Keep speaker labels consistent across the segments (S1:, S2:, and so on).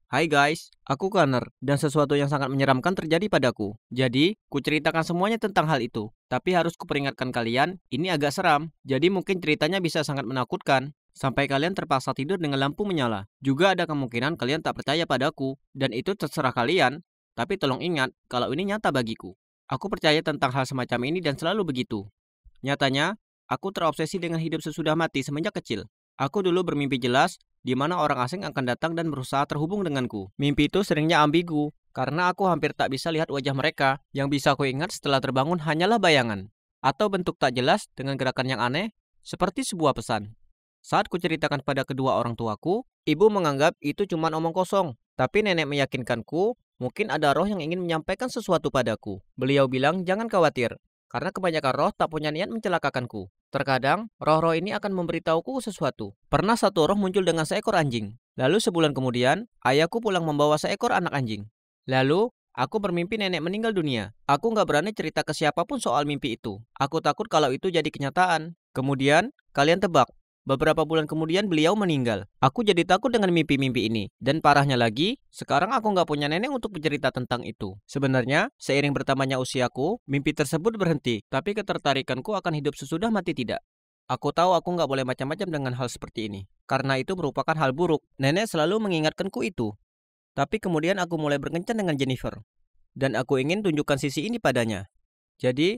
S1: Hai guys, aku Connor dan sesuatu yang sangat menyeramkan terjadi padaku. Jadi, kuceritakan semuanya tentang hal itu. Tapi harus kuperingatkan kalian, ini agak seram. Jadi mungkin ceritanya bisa sangat menakutkan. Sampai kalian terpaksa tidur dengan lampu menyala. Juga ada kemungkinan kalian tak percaya padaku. Dan itu terserah kalian. Tapi tolong ingat, kalau ini nyata bagiku. Aku percaya tentang hal semacam ini dan selalu begitu. Nyatanya, aku terobsesi dengan hidup sesudah mati semenjak kecil. Aku dulu bermimpi jelas, di mana orang asing akan datang dan berusaha terhubung denganku. Mimpi itu seringnya ambigu, karena aku hampir tak bisa lihat wajah mereka. Yang bisa aku ingat setelah terbangun hanyalah bayangan, atau bentuk tak jelas dengan gerakan yang aneh, seperti sebuah pesan. Saat kuceritakan pada kedua orang tuaku, ibu menganggap itu cuma omong kosong. Tapi nenek meyakinkanku, mungkin ada roh yang ingin menyampaikan sesuatu padaku. Beliau bilang, jangan khawatir, karena kebanyakan roh tak punya niat mencelakakanku. Terkadang, roh-roh ini akan memberitahuku sesuatu. Pernah satu roh muncul dengan seekor anjing. Lalu sebulan kemudian, ayahku pulang membawa seekor anak anjing. Lalu, aku bermimpi nenek meninggal dunia. Aku nggak berani cerita ke siapapun soal mimpi itu. Aku takut kalau itu jadi kenyataan. Kemudian, kalian tebak. Beberapa bulan kemudian beliau meninggal. Aku jadi takut dengan mimpi-mimpi ini. Dan parahnya lagi, sekarang aku nggak punya nenek untuk bercerita tentang itu. Sebenarnya, seiring bertambahnya usiaku, mimpi tersebut berhenti. Tapi ketertarikanku akan hidup sesudah mati tidak. Aku tahu aku nggak boleh macam-macam dengan hal seperti ini. Karena itu merupakan hal buruk. Nenek selalu mengingatkanku itu. Tapi kemudian aku mulai berkencan dengan Jennifer. Dan aku ingin tunjukkan sisi ini padanya. Jadi,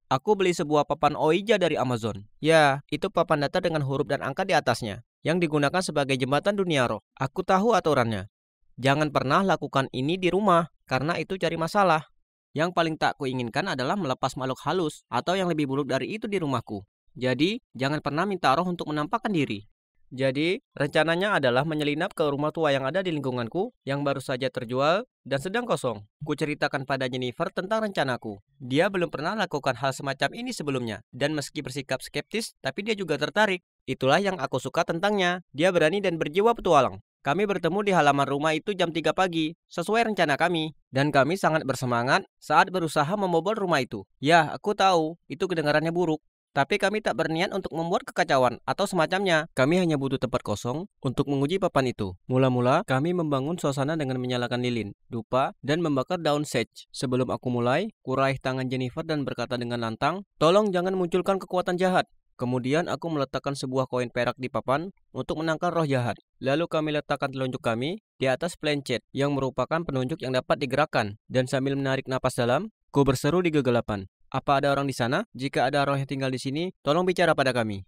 S1: aku beli sebuah papan Ouija dari Amazon. Ya, itu papan data dengan huruf dan angka di atasnya, yang digunakan sebagai jembatan dunia roh. Aku tahu aturannya. Jangan pernah lakukan ini di rumah, karena itu cari masalah. Yang paling tak kuinginkan adalah melepas makhluk halus, atau yang lebih buruk dari itu di rumahku. Jadi, jangan pernah minta roh untuk menampakkan diri. Jadi, rencananya adalah menyelinap ke rumah tua yang ada di lingkunganku yang baru saja terjual dan sedang kosong. Kuceritakan pada Jennifer tentang rencanaku. Dia belum pernah lakukan hal semacam ini sebelumnya, dan meski bersikap skeptis, tapi dia juga tertarik. Itulah yang aku suka tentangnya. Dia berani dan berjiwa petualang. Kami bertemu di halaman rumah itu jam 3 pagi, sesuai rencana kami. Dan kami sangat bersemangat saat berusaha membobol rumah itu. Ya, aku tahu, itu kedengarannya buruk. Tapi kami tak berniat untuk membuat kekacauan atau semacamnya. Kami hanya butuh tempat kosong untuk menguji papan itu. Mula-mula, kami membangun suasana dengan menyalakan lilin, dupa, dan membakar daun sage. Sebelum aku mulai, kuraih tangan Jennifer dan berkata dengan lantang, tolong jangan munculkan kekuatan jahat. Kemudian aku meletakkan sebuah koin perak di papan untuk menangkal roh jahat. Lalu kami letakkan telunjuk kami di atas planchet yang merupakan penunjuk yang dapat digerakkan. Dan sambil menarik napas dalam, ku berseru di kegelapan. Apa ada orang di sana? Jika ada roh yang tinggal di sini, tolong bicara pada kami.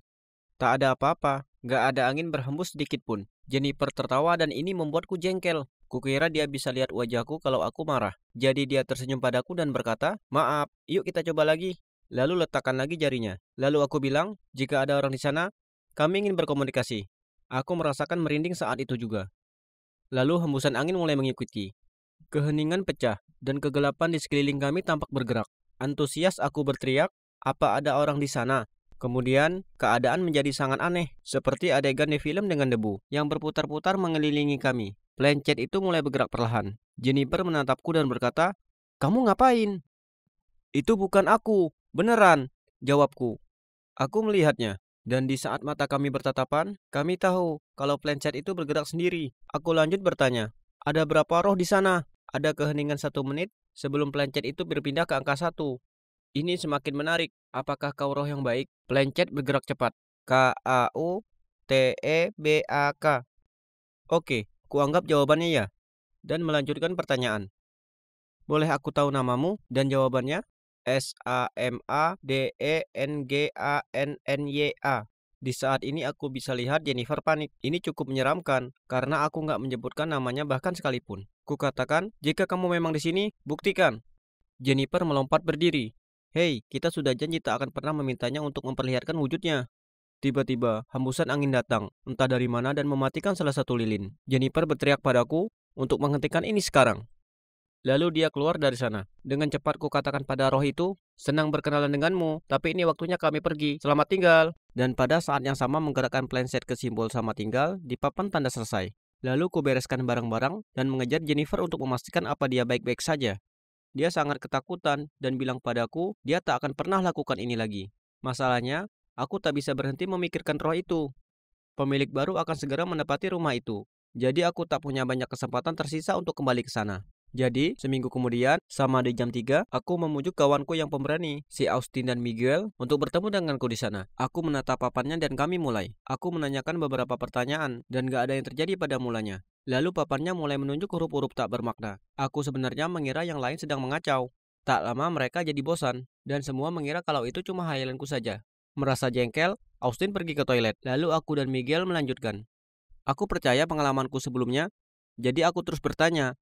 S1: Tak ada apa-apa, gak ada angin berhembus sedikit pun. Jennifer tertawa dan ini membuatku jengkel. Kukira dia bisa lihat wajahku kalau aku marah. Jadi dia tersenyum padaku dan berkata, maaf, yuk kita coba lagi. Lalu letakkan lagi jarinya. Lalu aku bilang, jika ada orang di sana, kami ingin berkomunikasi. Aku merasakan merinding saat itu juga. Lalu hembusan angin mulai mengikuti. Keheningan pecah, dan kegelapan di sekeliling kami tampak bergerak. Antusias aku berteriak, apa ada orang di sana? Kemudian, keadaan menjadi sangat aneh, seperti adegan di film dengan debu, yang berputar-putar mengelilingi kami. Planchet itu mulai bergerak perlahan. Jennifer menatapku dan berkata, kamu ngapain? Itu bukan aku, beneran, jawabku. Aku melihatnya, dan di saat mata kami bertatapan, kami tahu kalau planchet itu bergerak sendiri. Aku lanjut bertanya, ada berapa roh di sana? Ada keheningan 1 menit sebelum planchet itu berpindah ke angka 1. Ini semakin menarik. Apakah kau roh yang baik? Planchet bergerak cepat. Kautebak. Oke, kuanggap jawabannya ya. Dan melanjutkan pertanyaan. Boleh aku tahu namamu? Dan jawabannya Samadenganya. Di saat ini aku bisa lihat Jennifer panik. Ini cukup menyeramkan karena aku nggak menyebutkan namanya bahkan sekalipun. Kukatakan, jika kamu memang di sini, buktikan. Jennifer melompat berdiri. Hei, kita sudah janji tak akan pernah memintanya untuk memperlihatkan wujudnya. Tiba-tiba, hembusan angin datang, entah dari mana dan mematikan salah satu lilin. Jennifer berteriak padaku untuk menghentikan ini sekarang. Lalu dia keluar dari sana. Dengan cepat kukatakan pada roh itu, senang berkenalan denganmu, tapi ini waktunya kami pergi. Selamat tinggal. Dan pada saat yang sama menggerakkan planchet ke simbol selamat tinggal di papan tanda selesai. Lalu kubereskan barang-barang dan mengejar Jennifer untuk memastikan apa dia baik-baik saja. Dia sangat ketakutan dan bilang padaku dia tak akan pernah lakukan ini lagi. Masalahnya, aku tak bisa berhenti memikirkan roh itu. Pemilik baru akan segera menepati rumah itu. Jadi aku tak punya banyak kesempatan tersisa untuk kembali ke sana. Jadi, seminggu kemudian, sama di jam 3, aku memujuk kawanku yang pemberani, si Austin dan Miguel, untuk bertemu denganku di sana. Aku menatap papannya dan kami mulai. Aku menanyakan beberapa pertanyaan, dan gak ada yang terjadi pada mulanya. Lalu papannya mulai menunjuk huruf-huruf tak bermakna. Aku sebenarnya mengira yang lain sedang mengacau. Tak lama mereka jadi bosan, dan semua mengira kalau itu cuma hayalanku saja. Merasa jengkel, Austin pergi ke toilet. Lalu aku dan Miguel melanjutkan. Aku percaya pengalamanku sebelumnya, jadi aku terus bertanya,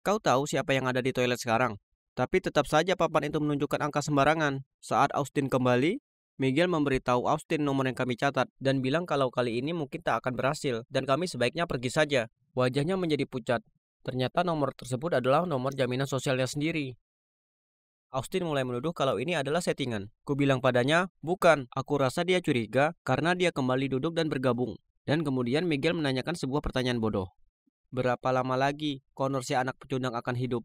S1: "Kau tahu siapa yang ada di toilet sekarang?" Tapi tetap saja papan itu menunjukkan angka sembarangan. Saat Austin kembali, Miguel memberitahu Austin nomor yang kami catat dan bilang kalau kali ini mungkin tak akan berhasil dan kami sebaiknya pergi saja. Wajahnya menjadi pucat. Ternyata nomor tersebut adalah nomor jaminan sosialnya sendiri. Austin mulai menuduh kalau ini adalah settingan. Ku bilang padanya, bukan, aku rasa dia curiga karena dia kembali duduk dan bergabung. Dan kemudian Miguel menanyakan sebuah pertanyaan bodoh. Berapa lama lagi Connor si anak pecundang akan hidup?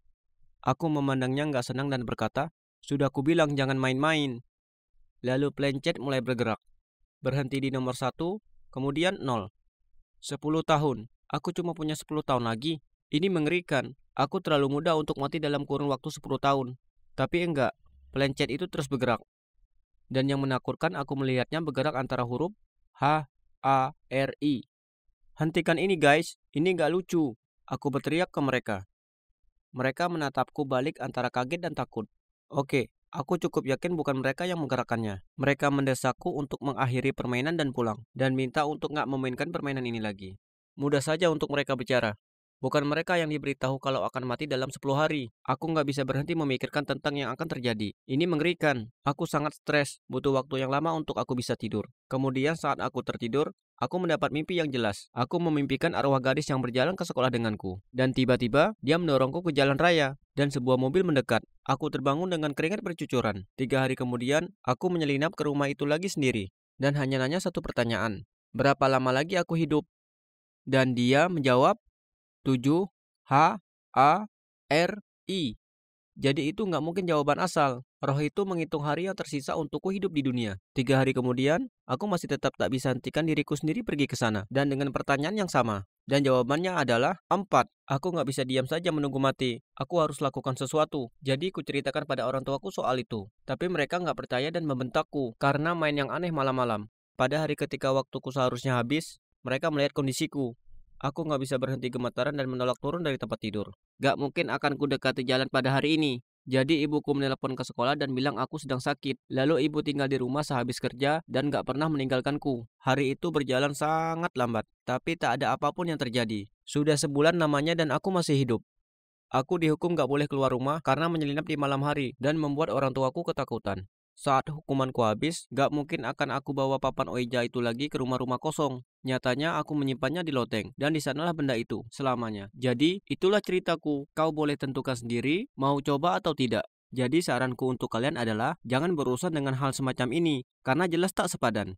S1: Aku memandangnya nggak senang dan berkata, sudah ku bilang jangan main-main. Lalu Planchet mulai bergerak. Berhenti di nomor 1, kemudian 0. 10 tahun. Aku cuma punya 10 tahun lagi. Ini mengerikan. Aku terlalu muda untuk mati dalam kurun waktu 10 tahun. Tapi enggak, Planchet itu terus bergerak. Dan yang menakutkan aku melihatnya bergerak antara huruf H, A, R, I. Hentikan ini guys, ini nggak lucu. Aku berteriak ke mereka. Mereka menatapku balik antara kaget dan takut. Oke, aku cukup yakin bukan mereka yang menggerakkannya. Mereka mendesakku untuk mengakhiri permainan dan pulang. Dan minta untuk nggak memainkan permainan ini lagi. Mudah saja untuk mereka bicara. Bukan mereka yang diberitahu kalau akan mati dalam 10 hari. Aku nggak bisa berhenti memikirkan tentang yang akan terjadi. Ini mengerikan. Aku sangat stres, butuh waktu yang lama untuk aku bisa tidur. Kemudian saat aku tertidur, aku mendapat mimpi yang jelas. Aku memimpikan arwah gadis yang berjalan ke sekolah denganku. Dan tiba-tiba, dia mendorongku ke jalan raya. Dan sebuah mobil mendekat. Aku terbangun dengan keringat bercucuran. 3 hari kemudian, aku menyelinap ke rumah itu lagi sendiri. Dan hanya nanya satu pertanyaan. Berapa lama lagi aku hidup? Dan dia menjawab, 7, H, A, R, I. Jadi itu nggak mungkin jawaban asal. Roh itu menghitung hari yang tersisa untukku hidup di dunia. 3 hari kemudian, aku masih tetap tak bisa hentikan diriku sendiri pergi ke sana. Dan dengan pertanyaan yang sama. Dan jawabannya adalah 4. Aku nggak bisa diam saja menunggu mati. Aku harus lakukan sesuatu. Jadi ku ceritakan pada orang tuaku soal itu. Tapi mereka nggak percaya dan membentakku karena main yang aneh malam-malam. Pada hari ketika waktuku seharusnya habis, mereka melihat kondisiku. Aku nggak bisa berhenti gemetaran dan menolak turun dari tempat tidur. Gak mungkin akan ku dekati jalan pada hari ini. Jadi ibuku menelpon ke sekolah dan bilang aku sedang sakit. Lalu ibu tinggal di rumah sehabis kerja dan gak pernah meninggalkanku. Hari itu berjalan sangat lambat, tapi tak ada apapun yang terjadi. Sudah sebulan namanya dan aku masih hidup. Aku dihukum gak boleh keluar rumah karena menyelinap di malam hari dan membuat orang tuaku ketakutan. Saat hukumanku habis, gak mungkin akan aku bawa papan Ouija itu lagi ke rumah-rumah kosong. Nyatanya aku menyimpannya di loteng, dan di sanalah benda itu selamanya. Jadi, itulah ceritaku. Kau boleh tentukan sendiri, mau coba atau tidak. Jadi saranku untuk kalian adalah, jangan berurusan dengan hal semacam ini, karena jelas tak sepadan.